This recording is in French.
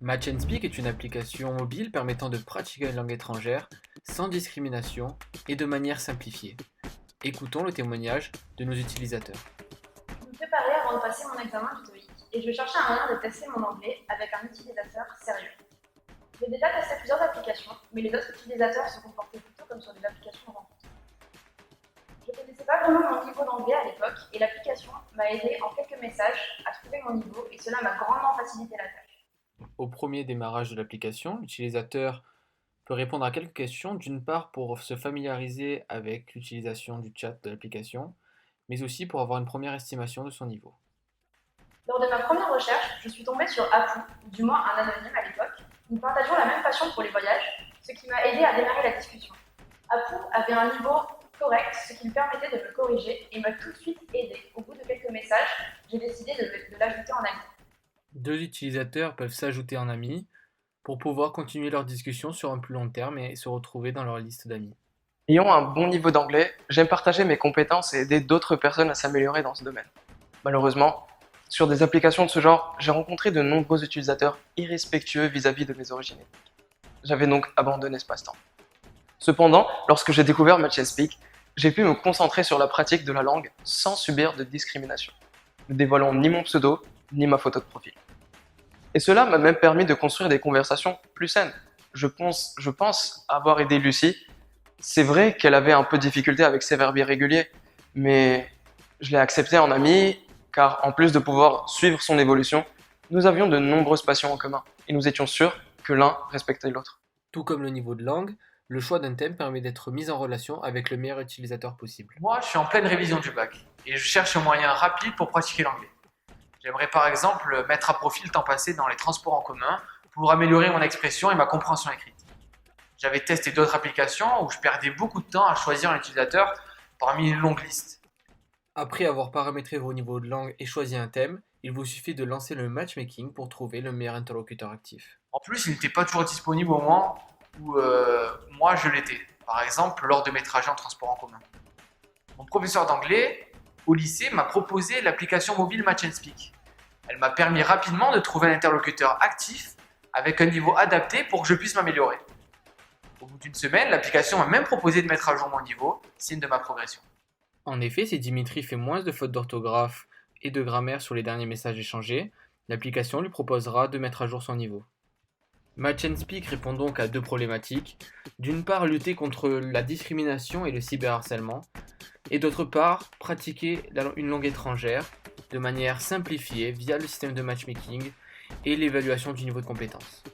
Match and Speak est une application mobile permettant de pratiquer une langue étrangère sans discrimination et de manière simplifiée. Écoutons le témoignage de nos utilisateurs. Je me préparais avant de passer mon examen du TOEIC et je cherchais un moyen de tester mon anglais avec un utilisateur sérieux. J'ai déjà testé plusieurs applications, mais les autres utilisateurs se comportaient plutôt comme sur des applications de rencontre. Je ne connaissais pas vraiment mon niveau d'anglais à l'époque et l'application m'a aidé en quelques messages à trouver mon niveau et cela m'a grandement facilité la tâche. Au premier démarrage de l'application, l'utilisateur peut répondre à quelques questions, d'une part pour se familiariser avec l'utilisation du chat de l'application, mais aussi pour avoir une première estimation de son niveau. Lors de ma première recherche, je suis tombée sur Apu, ou du moins un anonyme à l'époque. Nous partageons la même passion pour les voyages, ce qui m'a aidé à démarrer la discussion. Apu avait un niveau correct, ce qui me permettait de me corriger et m'a tout de suite aidé. Au bout de quelques messages, j'ai décidé de l'ajouter en ami. Deux utilisateurs peuvent s'ajouter en amis pour pouvoir continuer leur discussion sur un plus long terme et se retrouver dans leur liste d'amis. Ayant un bon niveau d'anglais, j'aime partager mes compétences et aider d'autres personnes à s'améliorer dans ce domaine. Malheureusement, sur des applications de ce genre, j'ai rencontré de nombreux utilisateurs irrespectueux vis-à-vis de mes origines ethniques. J'avais donc abandonné ce passe-temps. Cependant, lorsque j'ai découvert Match and Speak, j'ai pu me concentrer sur la pratique de la langue sans subir de discrimination, ne dévoilant ni mon pseudo, ni ma photo de profil. Et cela m'a même permis de construire des conversations plus saines. Je pense avoir aidé Lucie. C'est vrai qu'elle avait un peu de difficulté avec ses verbes irréguliers, mais je l'ai acceptée en amie, car en plus de pouvoir suivre son évolution, nous avions de nombreuses passions en commun, et nous étions sûrs que l'un respectait l'autre. Tout comme le niveau de langue, le choix d'un thème permet d'être mis en relation avec le meilleur utilisateur possible. Moi, je suis en pleine révision du bac et je cherche un moyen rapide pour pratiquer l'anglais. J'aimerais par exemple mettre à profit le temps passé dans les transports en commun pour améliorer mon expression et ma compréhension écrite. J'avais testé d'autres applications où je perdais beaucoup de temps à choisir un utilisateur parmi une longue liste. Après avoir paramétré vos niveaux de langue et choisi un thème, il vous suffit de lancer le matchmaking pour trouver le meilleur interlocuteur actif. En plus, il n'était pas toujours disponible au moment où moi je l'étais, par exemple lors de mes trajets en transport en commun. Mon professeur d'anglais au lycée m'a proposé l'application mobile Match and Speak. Elle m'a permis rapidement de trouver un interlocuteur actif avec un niveau adapté pour que je puisse m'améliorer. Au bout d'une semaine, l'application m'a même proposé de mettre à jour mon niveau, signe de ma progression. En effet, si Dimitri fait moins de fautes d'orthographe et de grammaire sur les derniers messages échangés, l'application lui proposera de mettre à jour son niveau. Match and Speak répond donc à deux problématiques. D'une part, lutter contre la discrimination et le cyberharcèlement, et d'autre part, pratiquer une langue étrangère de manière simplifiée via le système de matchmaking et l'évaluation du niveau de compétence.